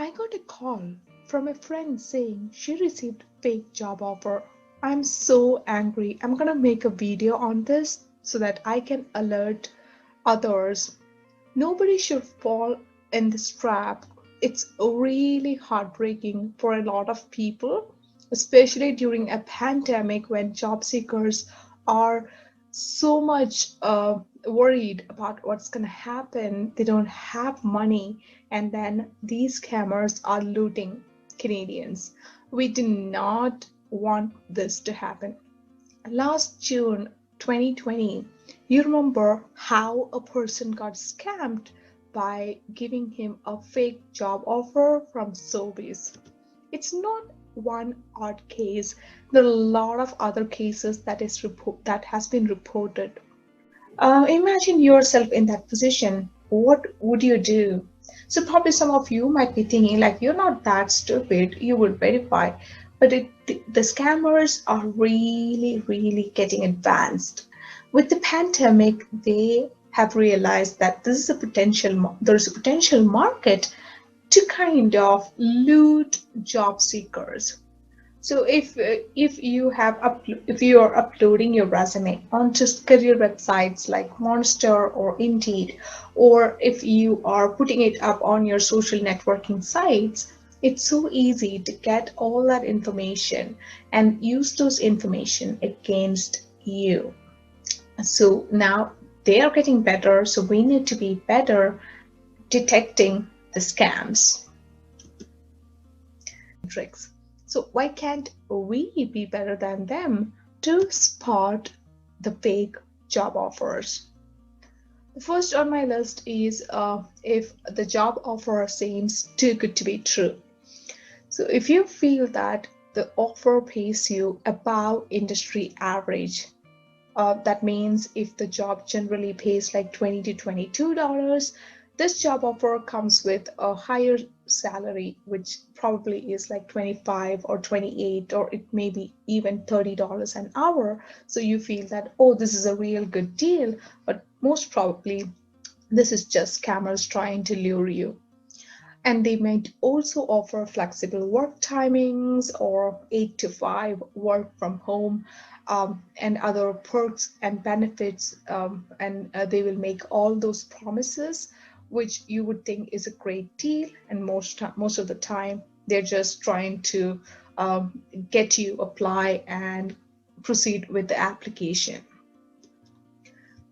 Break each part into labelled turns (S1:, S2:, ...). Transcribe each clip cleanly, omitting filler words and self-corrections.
S1: I got a call from a friend saying she received a fake job offer. I'm so angry. I'm gonna make a video on this so that I can alert others. Nobody should fall in this trap. It's really heartbreaking for a lot of people, especially during a pandemic when job seekers are so much worried about what's going to happen. They don't have money, and then these scammers are looting Canadians. We do not want this to happen. Last June 2020, you remember how a person got scammed by giving him a fake job offer from Sobeys. It's not one odd case. There are a lot of other cases that has been reported. Imagine yourself in that position. What would you do? So probably some of you might be thinking like you're not that stupid. You would verify, but the scammers are really, really getting advanced. With the pandemic, they have realized that there's a potential market to kind of loot job seekers. So if you are uploading your resume onto career websites like Monster or Indeed, or if you are putting it up on your social networking sites, it's so easy to get all that information and use those information against you. So now they are getting better, so we need to be better detecting the scams tricks. So why can't we be better than them to spot the fake job offers? The first on my list is if the job offer seems too good to be true. So if you feel that the offer pays you above industry average, that means if the job generally pays like $20 to $22, this job offer comes with a higher salary, which probably is like 25 or 28, or it may be even $30 an hour. So you feel that, oh, this is a real good deal, but most probably this is just scammers trying to lure you. And they might also offer flexible work timings or 8 to 5 work from home, and other perks and benefits. And they will make all those promises, which you would think is a great deal. And most of the time, they're just trying to get you apply and proceed with the application.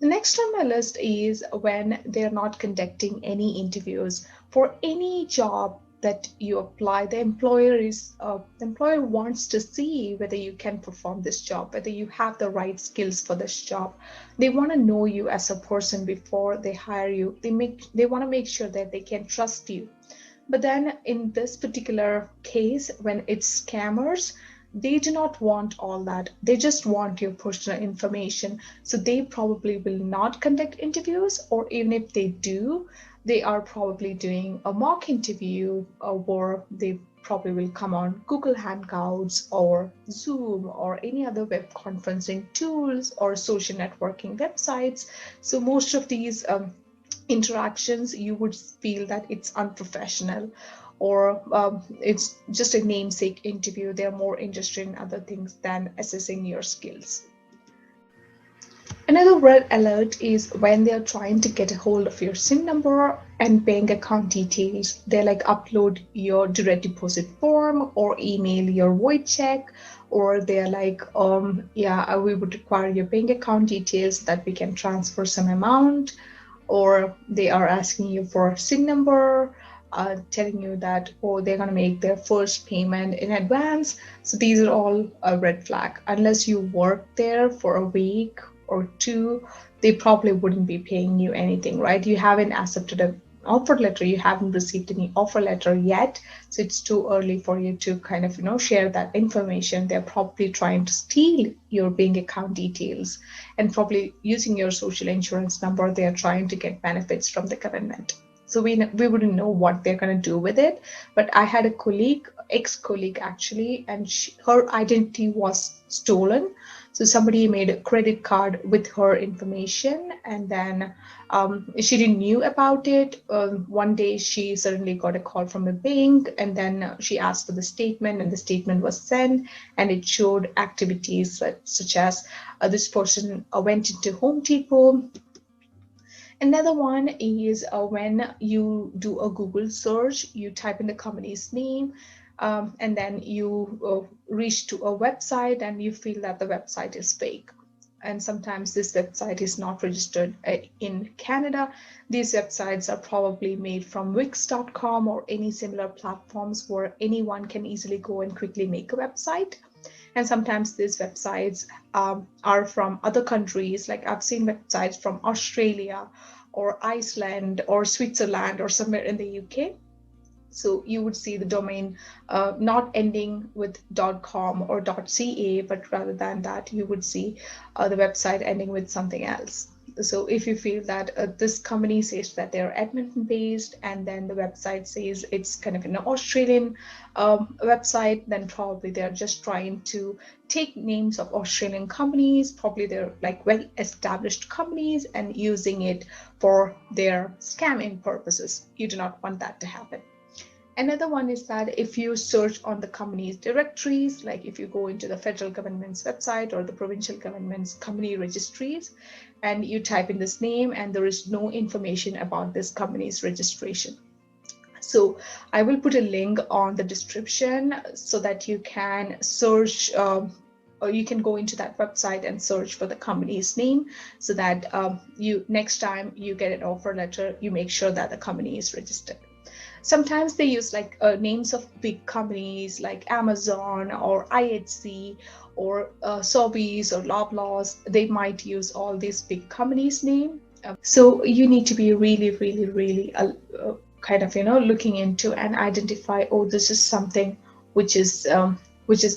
S1: The next on my list is when they're not conducting any interviews for any job that you apply. The employer wants to see whether you can perform this job, whether you have the right skills for this job. They want to know you as a person before they hire you. They want to make sure that they can trust you. But then in this particular case, when it's scammers, they do not want all that. They just want your personal information. So they probably will not conduct interviews, or even if they do, they are probably doing a mock interview, or they probably will come on Google Hangouts or Zoom or any other web conferencing tools or social networking websites. So most of these interactions, you would feel that it's unprofessional, or it's just a namesake interview. They're more interested in other things than assessing your skills. Another red alert is when they're trying to get a hold of your SIN number and bank account details. They like upload your direct deposit form or email your void check, or they're like, yeah, we would require your bank account details so that we can transfer some amount, or they are asking you for a SIN number, telling you that, oh, they're going to make their first payment in advance. So these are all a red flag. Unless you work there for a week or two, they probably wouldn't be paying you anything, right? You haven't accepted an offer letter, you haven't received any offer letter yet, so it's too early for you to kind of share that information. They're probably trying to steal your bank account details, and probably using your social insurance number, they are trying to get benefits from the government. So we wouldn't know what they're going to do with it. But I had a ex-colleague actually, and her identity was stolen. So somebody made a credit card with her information, and then she didn't knew about it. One day she suddenly got a call from a bank, and then she asked for the statement, and the statement was sent, and it showed activities such as this person went into Home Depot. Another one is when you do a Google search, you type in the company's name, and then you reach to a website and you feel that the website is fake. And sometimes this website is not registered in Canada. These websites are probably made from Wix.com or any similar platforms where anyone can easily go and quickly make a website. And sometimes these websites are from other countries. Like I've seen websites from Australia or Iceland or Switzerland or somewhere in the UK. So you would see the domain not ending with .com or .ca, but rather than that, you would see the website ending with something else. So if you feel that this company says that they're Edmonton based, and then the website says it's kind of an Australian website, then probably they're just trying to take names of Australian companies. Probably they're like well established companies and using it for their scamming purposes. You do not want that to happen. Another one is that if you search on the company's directories, like if you go into the federal government's website or the provincial government's company registries, and you type in this name and there is no information about this company's registration. So I will put a link on the description so that you can search or you can go into that website and search for the company's name so that you next time you get an offer letter, you make sure that the company is registered. Sometimes they use like names of big companies like Amazon or IHC or Sobeys or Loblaws. They might use all these big companies' name. So you need to be really, really, really kind of looking into and identify. Oh, this is something which is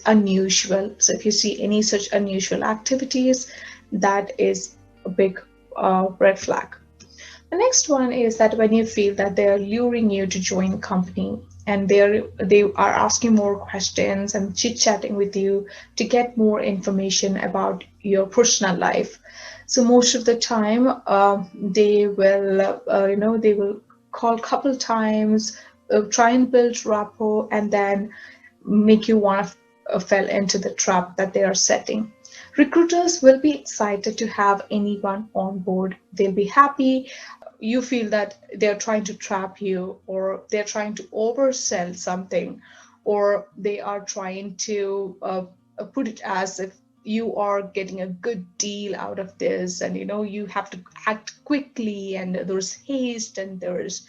S1: unusual. So if you see any such unusual activities, that is a big red flag. The next one is that when you feel that they are luring you to join a company and they are asking more questions and chit-chatting with you to get more information about your personal life. So most of the time, they will, they will call a couple times, try and build rapport, and then make you want to fall into the trap that they are setting. Recruiters will be excited to have anyone on board. They'll be happy. You feel that they're trying to trap you, or they're trying to oversell something, or they are trying to put it as if you are getting a good deal out of this, and you have to act quickly, and there's haste, and there's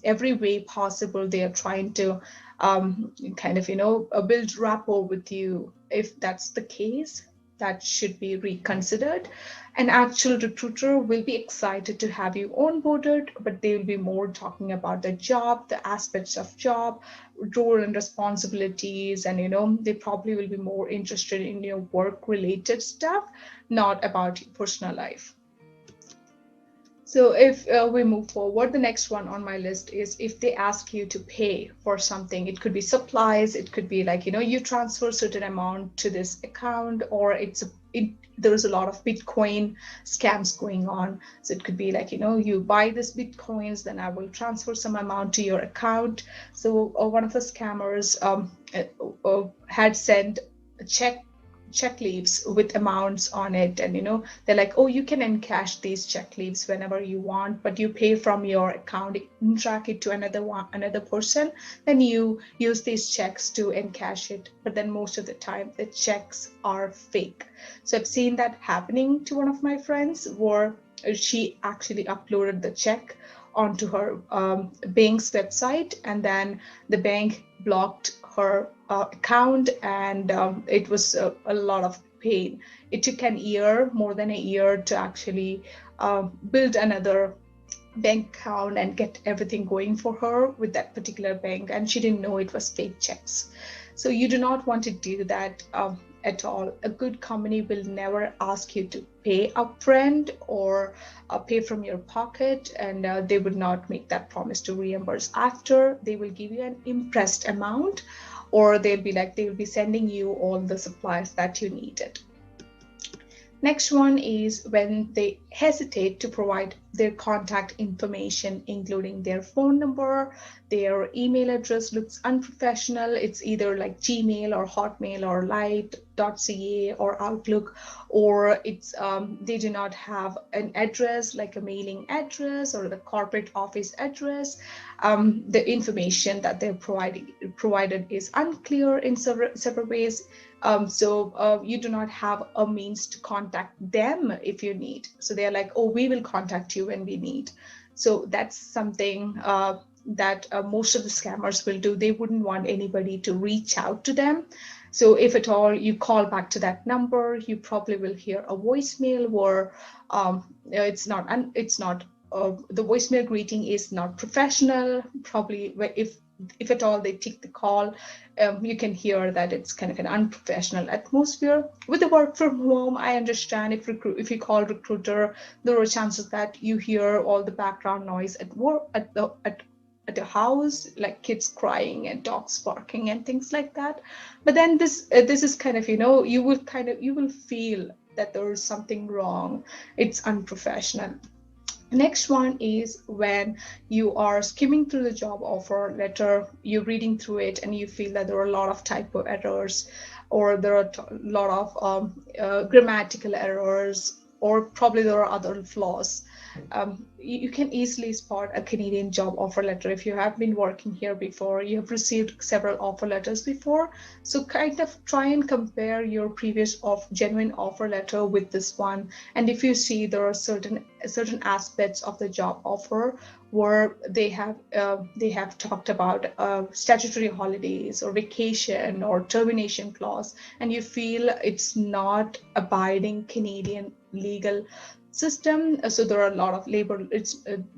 S1: every way possible they are trying to kind of build rapport with you. If that's the case, that should be reconsidered. An actual recruiter will be excited to have you onboarded, but they will be more talking about the job, the aspects of job, role and responsibilities, and they probably will be more interested in your work related stuff, not about your personal life. So if we move forward, the next one on my list is if they ask you to pay for something. It could be supplies, it could be like, you transfer a certain amount to this account, or there's a lot of Bitcoin scams going on. So it could be like, you buy this Bitcoins, then I will transfer some amount to your account. So one of the scammers had sent a check leaves with amounts on it, and they're like, oh, you can encash these check leaves whenever you want, but you pay from your account, track it to another person, then you use these checks to encash it. But then most of the time the checks are fake. So I've seen that happening to one of my friends, where she actually uploaded the check onto her bank's website, and then the bank blocked her account, and it was a lot of pain. It took more than a year to actually build another bank account and get everything going for her with that particular bank, and she didn't know it was fake checks. So you do not want to do that at all. A good company will never ask you to pay upfront or pay from your pocket, and they would not make that promise to reimburse after. They will give you an impressed amount, or they will be sending you all the supplies that you needed. Next one is when they hesitate to provide their contact information, including their phone number, their email address looks unprofessional. It's either like Gmail or Hotmail or Light.ca or Outlook, or it's they do not have an address like a mailing address or the corporate office address. The information that they're provided is unclear in several ways. So you do not have a means to contact them if you need. So they're like, oh, we will contact you when we need. So that's something that most of the scammers will do. They wouldn't want anybody to reach out to them. So if at all you call back to that number, you probably will hear a voicemail where it's not the voicemail greeting is not professional. Probably if at all they take the call, you can hear that it's kind of an unprofessional atmosphere. With the work from home, I understand if you call recruiter, there are chances that you hear all the background noise at work at the house, like kids crying and dogs barking and things like that. But then this is kind of, you will feel that there is something wrong. It's unprofessional. Next one is when you are skimming through the job offer letter, you're reading through it and you feel that there are a lot of typo errors, or there are a lot of grammatical errors, or probably there are other flaws. You can easily spot a Canadian job offer letter if you have been working here before, you have received several offer letters before. So kind of try and compare your previous genuine offer letter with this one. And if you see there are certain aspects of the job offer where they have talked about statutory holidays or vacation or termination clause, and you feel it's not abiding Canadian legal system. So there are a lot of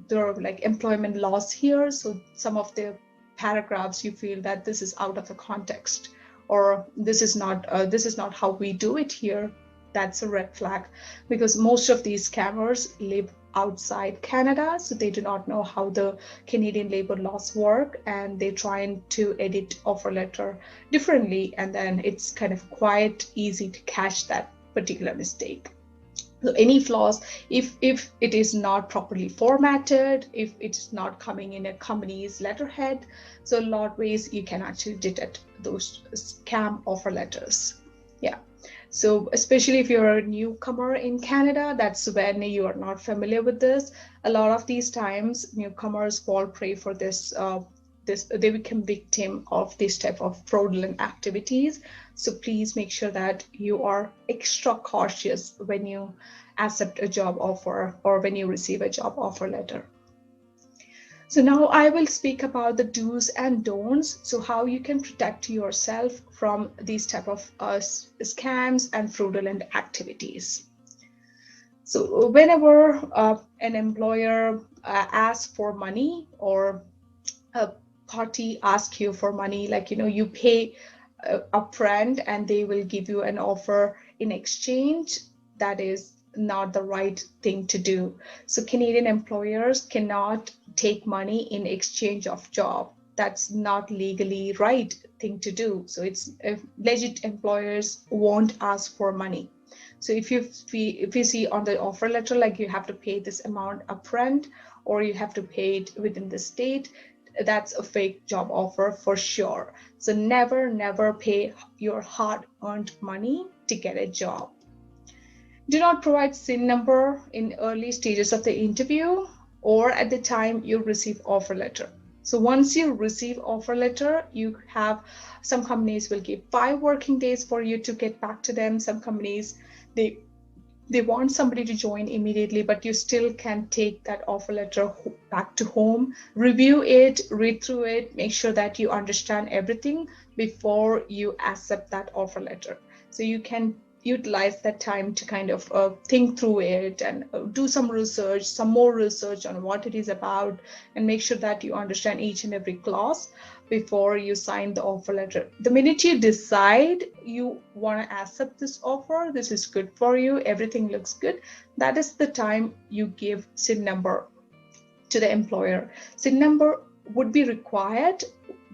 S1: there are like employment laws here. So some of the paragraphs you feel that this is out of the context, or this is not how we do it here. That's a red flag, because most of these scammers live outside Canada, so they do not know how the Canadian labor laws work, and they're trying to edit offer letter differently, and then it's kind of quite easy to catch that particular mistake. So any flaws, if it is not properly formatted, if it is not coming in a company's letterhead, so a lot of ways you can actually detect those scam offer letters. Yeah. So especially if you're a newcomer in Canada, that's when you are not familiar with this. A lot of these times newcomers fall prey for they become victim of this type of fraudulent activities. So please make sure that you are extra cautious when you accept a job offer or when you receive a job offer letter. So now I will speak about the do's and don'ts. So how you can protect yourself from these type of scams and fraudulent activities. So whenever an employer asks for money, or a party asks you for money, like you pay upfront and they will give you an offer in exchange, that is not the right thing to do. So Canadian employers cannot take money in exchange of job. That's not legally right thing to do. So it's legit employers won't ask for money. So if you see on the offer letter, like you have to pay this amount upfront, or you have to pay it within the state, that's a fake job offer for sure. So never pay your hard-earned money to get a job. Do not provide SIN number in early stages of the interview or at the time you receive offer letter. So once you receive offer letter, you have, some companies will give 5 working days for you to get back to them. Some companies, they want somebody to join immediately, but you still can take that offer letter back to home, review it, read through it, make sure that you understand everything before you accept that offer letter. So you can utilize that time to kind of think through it and do some more research on what it is about, and make sure that you understand each and every clause before you sign the offer letter. The minute you decide you want to accept this offer, this is good for you, everything looks good, that is the time you give SIN number to the employer. SIN number would be required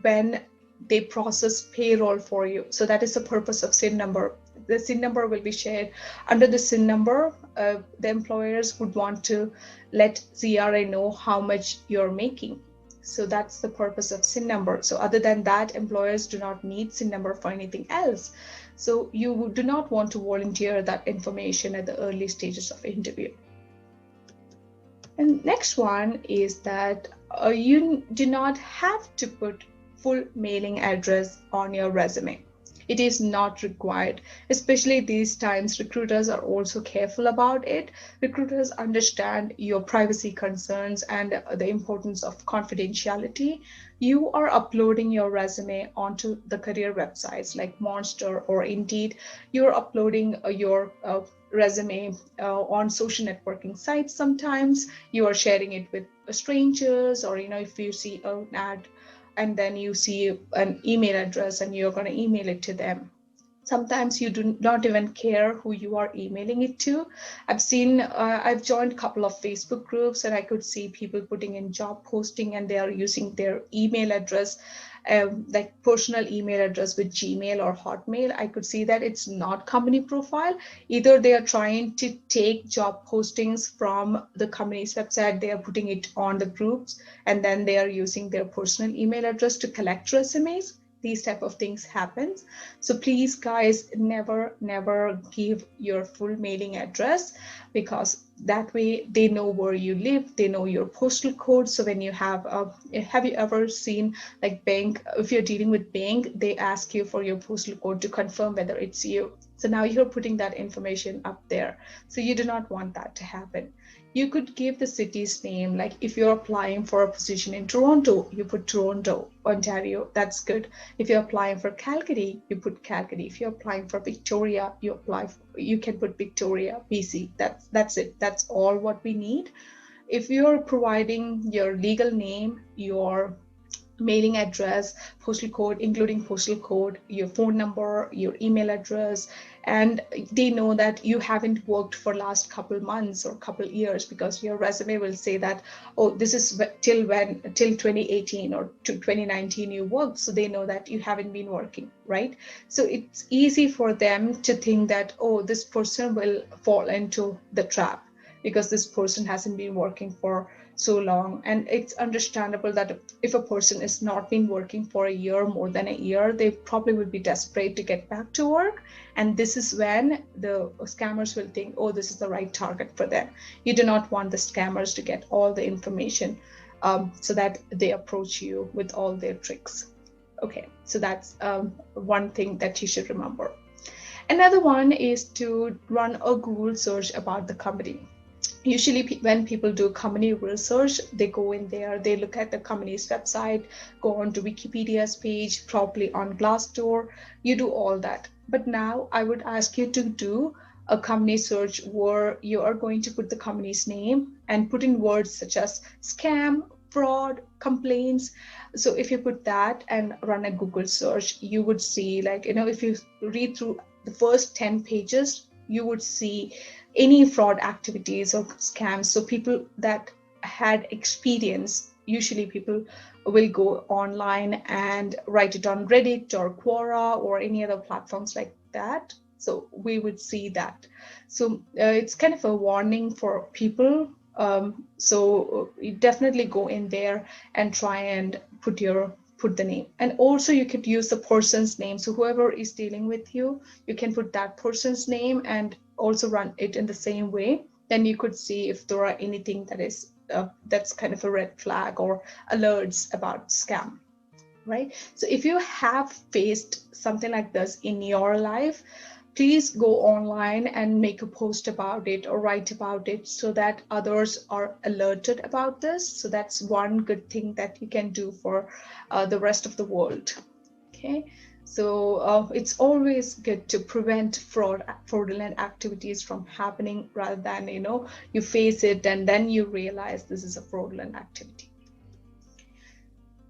S1: when they process payroll for you. So that is the purpose of SIN number. the SIN number will be shared. Under the SIN number, the employers would want to let CRA know how much you're making. So that's the purpose of SIN number. So other than that, employers do not need SIN number for anything else. So you do not want to volunteer that information at the early stages of interview. And next one is that you do not have to put full mailing address on your resume. It is not required, especially these times. Recruiters are also careful about it. Recruiters understand your privacy concerns and the importance of confidentiality. You are uploading your resume onto the career websites like Monster or Indeed. You're uploading your resume on social networking sites. Sometimes you are sharing it with strangers, or if you see an ad and then you see an email address and you're going to email it to them. Sometimes you do not even care who you are emailing it to. I've joined a couple of Facebook groups, and I could see people putting in job posting and they are using their email address, like personal email address with Gmail or Hotmail. I could see that it's not company profile. Either they are trying to take job postings from the company's website, they are putting it on the groups, and then they are using their personal email address to collect resumes. These type of things happens. So please guys, never give your full mailing address, because that way they know where you live, they know your postal code. So when you have you ever seen like bank, if you're dealing with bank, they ask you for your postal code to confirm whether it's you. So now you're putting that information up there. So you do not want that to happen. You could give the city's name, like if you're applying for a position in Toronto, you put Toronto, Ontario, that's good. If you're applying for Calgary, you put Calgary. If you're applying for Victoria, you can put Victoria, BC. That's it. That's all what we need. If you're providing your legal name, your mailing address, postal code, including postal code, your phone number, your email address, and they know that you haven't worked for last couple months or couple years, because your resume will say that, oh, this is till 2018 or to 2019 you worked. So they know that you haven't been working, right? So it's easy for them to think that, oh, this person will fall into the trap because this person hasn't been working for so long. And it's understandable that if a person is not been working for a year, more than a year, they probably would be desperate to get back to work. And this is when the scammers will think, oh, this is the right target for them. You do not want the scammers to get all the information, so that they approach you with all their tricks. Okay, so that's one thing that you should remember. Another one is to run a Google search about the company. Usually when people do company research, they go in there, they look at the company's website, go on to Wikipedia's page, probably on Glassdoor. You do all that. But now I would ask you to do a company search where you are going to put the company's name and put in words such as scam, fraud, complaints. So if you put that and run a Google search, you would see, like, if you read through the first 10 pages, you would see any fraud activities or scams. So people that had experience, usually people will go online and write it on Reddit or Quora or any other platforms like that. So we would see that. So it's kind of a warning for people. So you definitely go in there and try and put the name. And also you could use the person's name. So whoever is dealing with you, you can put that person's name and also run it in the same way. Then you could see if there are anything that is that's kind of a red flag or alerts about scam, right? So if you have faced something like this in your life, please go online and make a post about it or write about it so that others are alerted about this. So that's one good thing that you can do for the rest of the world. Okay, so it's always good to prevent fraudulent activities from happening, rather than you face it and then you realize this is a fraudulent activity.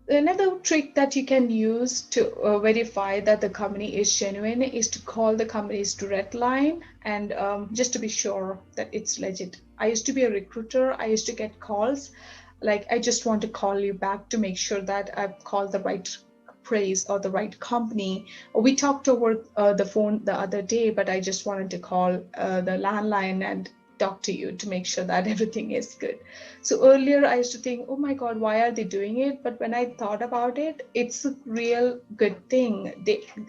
S1: Another trick that you can use to verify that the company is genuine is to call the company's direct line, and just to be sure that it's legit. I used to be a recruiter. I used to get calls like, I just want to call you back to make sure that I've called the right place or the right company. We talked over the phone the other day, but I just wanted to call the landline and talk to you to make sure that everything is good. So earlier I used to think, oh my God, why are they doing it? But when I thought about it, it's a real good thing.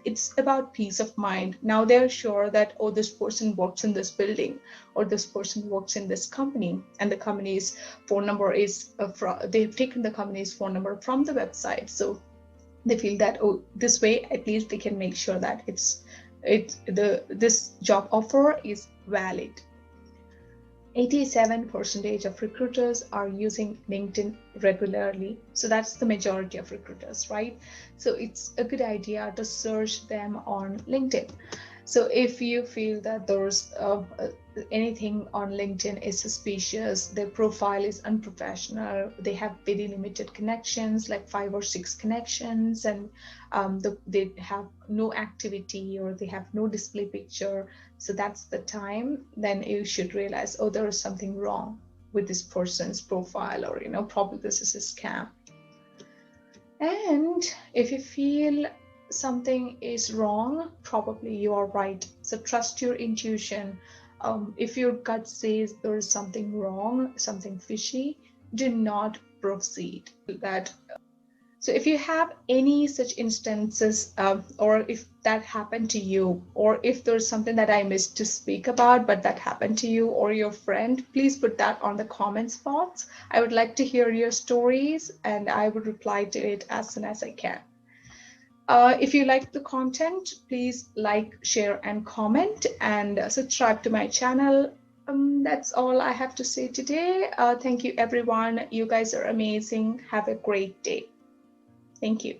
S1: It's about peace of mind. Now they're sure that, oh, this person works in this building, or this person works in this company, and the company's phone number is they've taken the company's phone number from the website. So they feel that, oh, this way at least they can make sure that this job offer is valid. 87% of recruiters are using LinkedIn regularly. So that's the majority of recruiters, right? So it's a good idea to search them on LinkedIn. So if you feel that there's anything on LinkedIn is suspicious, their profile is unprofessional, they have very limited connections, like 5 or 6 connections, and they have no activity, or they have no display picture, so that's the time then you should realize, oh, there is something wrong with this person's profile, or probably this is a scam. And if you feel something is wrong, probably you are right. So trust your intuition. If your gut says there is something wrong, something fishy, do not proceed. So if you have any such instances, or if that happened to you, or if there's something that I missed to speak about, but that happened to you or your friend, please put that on the comments box. I would like to hear your stories, and I would reply to it as soon as I can. If you like the content, please like, share, and comment, and subscribe to my channel. That's all I have to say today. Thank you, everyone. You guys are amazing. Have a great day. Thank you.